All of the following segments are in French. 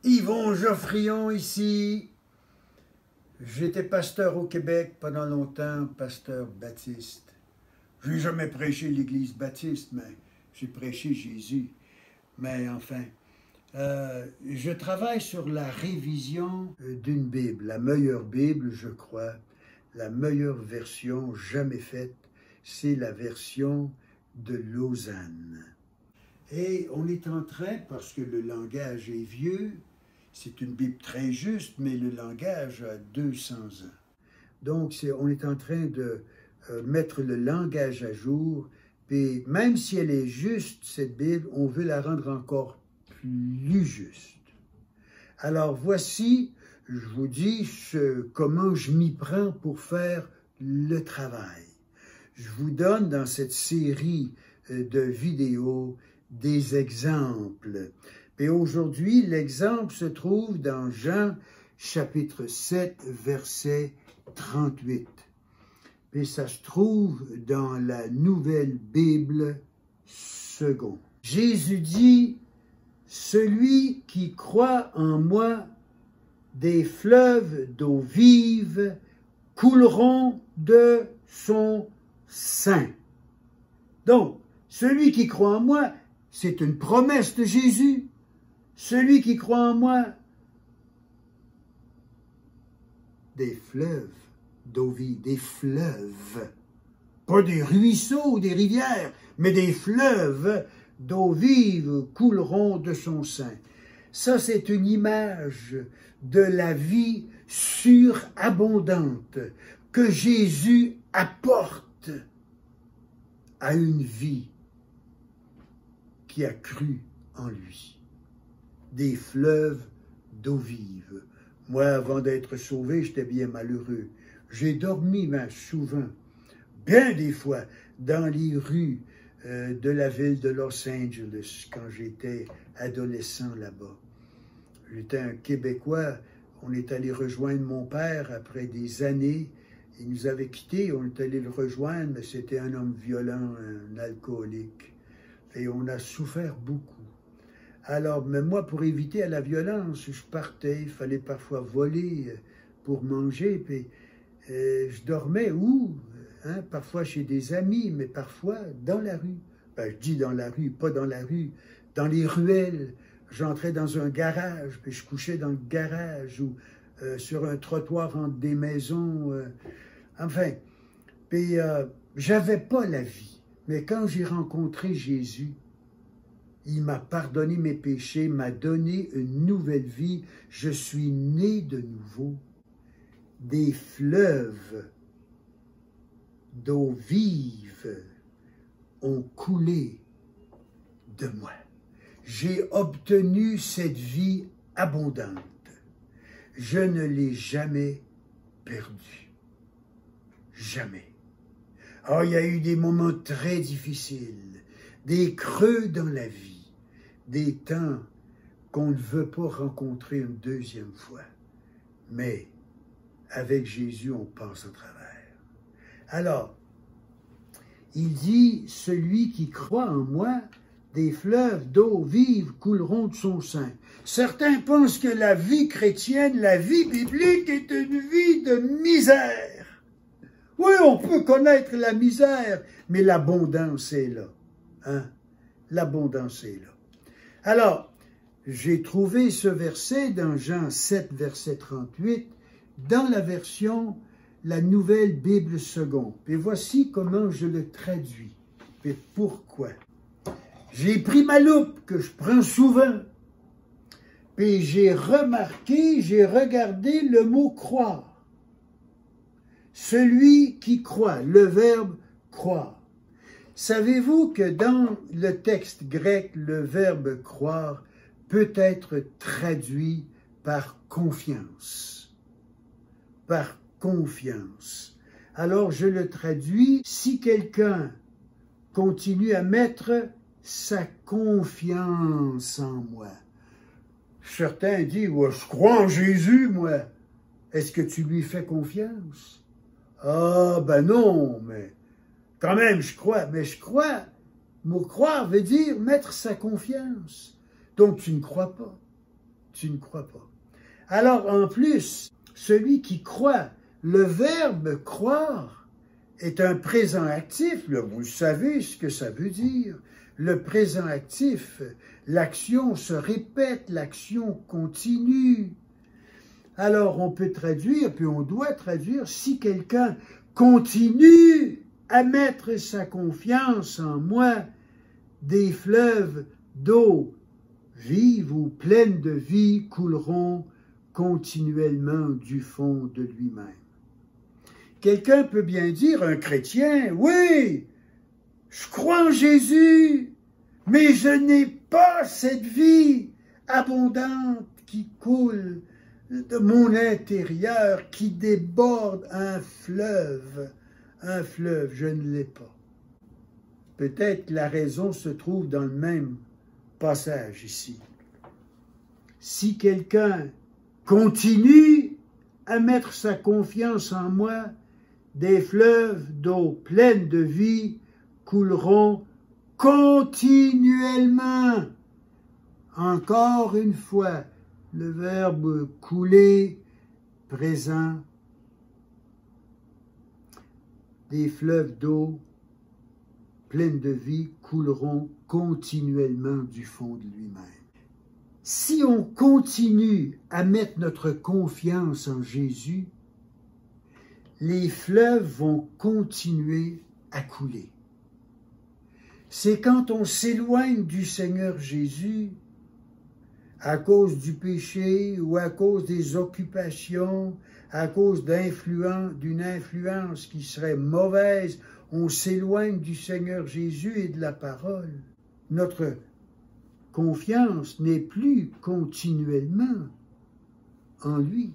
Yvon Geoffrion ici. J'étais pasteur au Québec pendant longtemps, pasteur baptiste. Je n'ai jamais prêché l'Église baptiste, mais j'ai prêché Jésus. Mais enfin, je travaille sur la révision d'une Bible, la meilleure Bible, je crois, la meilleure version jamais faite, c'est la version de Lausanne. Et on est en train, parce que le langage est vieux, c'est une Bible très juste, mais le langage a 200 ans. Donc, on est en train de mettre le langage à jour, et même si elle est juste, cette Bible, on veut la rendre encore plus juste. Alors, voici, je vous dis comment je m'y prends pour faire le travail. Je vous donne dans cette série de vidéos des exemples. Et aujourd'hui, l'exemple se trouve dans Jean chapitre 7, verset 38. Et ça se trouve dans la Nouvelle Bible seconde. Jésus dit, « Celui qui croit en moi, des fleuves d'eau vive couleront de son sein. » Donc, celui qui croit en moi, c'est une promesse de Jésus. Celui qui croit en moi, des fleuves d'eau vive, des fleuves, pas des ruisseaux ou des rivières, mais des fleuves d'eau vive couleront de son sein. Ça, c'est une image de la vie surabondante que Jésus apporte à une vie qui a cru en lui. Des fleuves d'eau vive. Moi, avant d'être sauvé, j'étais bien malheureux. J'ai dormi souvent, bien des fois, dans les rues de la ville de Los Angeles, quand j'étais adolescent là-bas. J'étais un Québécois, on est allé rejoindre mon père après des années. Il nous avait quittés, on est allé le rejoindre, mais c'était un homme violent, un alcoolique. Et on a souffert beaucoup. Alors, mais moi, pour éviter la violence, je partais, il fallait parfois voler pour manger, puis je dormais où? Parfois chez des amis, mais parfois dans la rue. Ben, je dis dans la rue, pas dans la rue, dans les ruelles. J'entrais dans un garage, puis je couchais dans le garage, ou sur un trottoir entre des maisons. Enfin, puis j'avais pas la vie. Mais quand j'ai rencontré Jésus, il m'a pardonné mes péchés, m'a donné une nouvelle vie. Je suis né de nouveau. Des fleuves d'eau vive ont coulé de moi. J'ai obtenu cette vie abondante. Je ne l'ai jamais perdue. Jamais. Oh, il y a eu des moments très difficiles, des creux dans la vie, des temps qu'on ne veut pas rencontrer une deuxième fois. Mais avec Jésus, on passe au travers. Alors, il dit, celui qui croit en moi, des fleuves d'eau vive couleront de son sein. Certains pensent que la vie chrétienne, la vie biblique est une vie de misère. Oui, on peut connaître la misère, mais l'abondance est là. L'abondance est là. Alors, j'ai trouvé ce verset dans Jean 7, verset 38, dans la version, la Nouvelle Bible seconde. Et voici comment je le traduis. Et pourquoi? J'ai pris ma loupe, que je prends souvent, et j'ai remarqué, j'ai regardé le mot « croire ». Celui qui croit, le verbe « croire ». Savez-vous que dans le texte grec, le verbe « croire » peut être traduit par « confiance ». Par confiance. Alors, je le traduis, si quelqu'un continue à mettre sa confiance en moi. Certains disent, ouais, je crois en Jésus, moi. Est-ce que tu lui fais confiance? Ah, ben non, mais quand même, je crois. Mais je crois, mot croire veut dire mettre sa confiance. Donc, tu ne crois pas. tu ne crois pas. Alors, en plus, celui qui croit, le verbe « croire » est un présent actif. Là, vous savez ce que ça veut dire. Le présent actif, l'action se répète, l'action continue. Alors, on peut traduire, puis on doit traduire, si quelqu'un continue à mettre sa confiance en moi, des fleuves d'eau vive ou pleine de vie couleront continuellement du fond de lui-même. Quelqu'un peut bien dire, un chrétien, oui, je crois en Jésus, mais je n'ai pas cette vie abondante qui coule de mon intérieur, qui déborde un fleuve, je ne l'ai pas. Peut-être la raison se trouve dans le même passage ici. Si quelqu'un continue à mettre sa confiance en moi, des fleuves d'eau pleine de vie couleront continuellement. Encore une fois, le verbe couler, présent, des fleuves d'eau pleine de vie couleront continuellement du fond de lui-même. Si on continue à mettre notre confiance en Jésus, les fleuves vont continuer à couler. C'est quand on s'éloigne du Seigneur Jésus, à cause du péché ou à cause des occupations, à cause d'une influence qui serait mauvaise, on s'éloigne du Seigneur Jésus et de la parole. Notre confiance n'est plus continuellement en lui.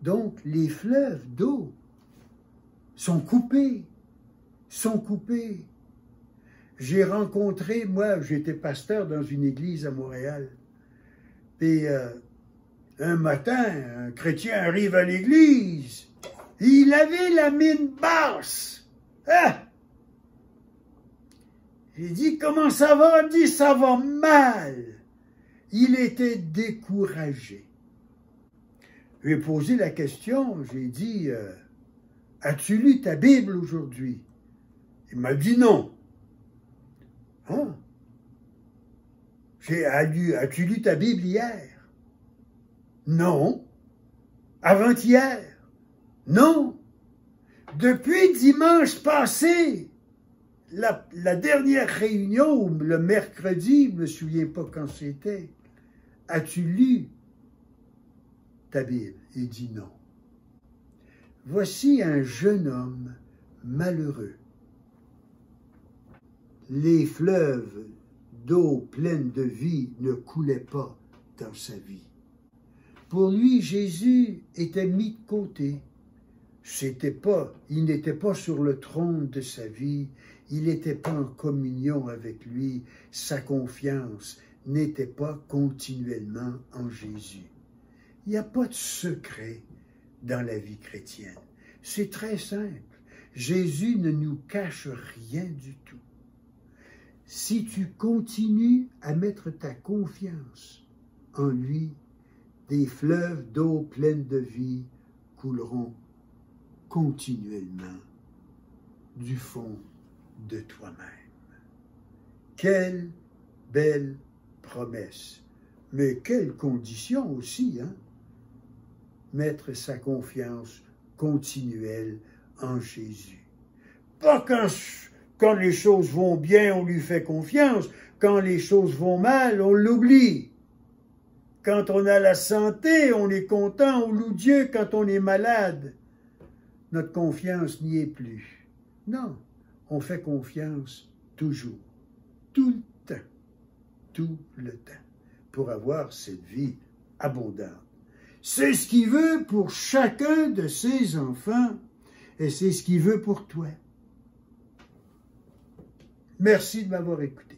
Donc, les fleuves d'eau sont coupés. J'ai rencontré, moi, j'étais pasteur dans une église à Montréal, et un matin, un chrétien arrive à l'église, il avait la mine basse. Ah! J'ai dit, comment ça va? Il me dit, ça va mal. Il était découragé. Je lui ai posé la question, j'ai dit, as-tu lu ta Bible aujourd'hui? Il m'a dit non. Hein? As-tu lu ta Bible hier? Non. Avant-hier? Non. Depuis dimanche passé, la dernière réunion, le mercredi, je ne me souviens pas quand c'était, as-tu lu ta Bible? Il dit non. Voici un jeune homme malheureux. Les fleuves d'eau pleine de vie ne coulaient pas dans sa vie. Pour lui, Jésus était mis de côté. Il n'était pas sur le trône de sa vie, il n'était pas en communion avec lui, sa confiance n'était pas continuellement en Jésus. Il n'y a pas de secret dans la vie chrétienne. C'est très simple. Jésus ne nous cache rien du tout. Si tu continues à mettre ta confiance en lui, des fleuves d'eau pleine de vie couleront continuellement du fond de toi-même. Quelle belle promesse! Mais quelle condition aussi, hein? Mettre sa confiance continuelle en Jésus. Pas quand les choses vont bien, on lui fait confiance. Quand les choses vont mal, on l'oublie. Quand on a la santé, on est content, on loue Dieu. Quand on est malade, notre confiance n'y est plus. Non, on fait confiance toujours, tout le temps, pour avoir cette vie abondante. C'est ce qu'il veut pour chacun de ses enfants et c'est ce qu'il veut pour toi. Merci de m'avoir écouté.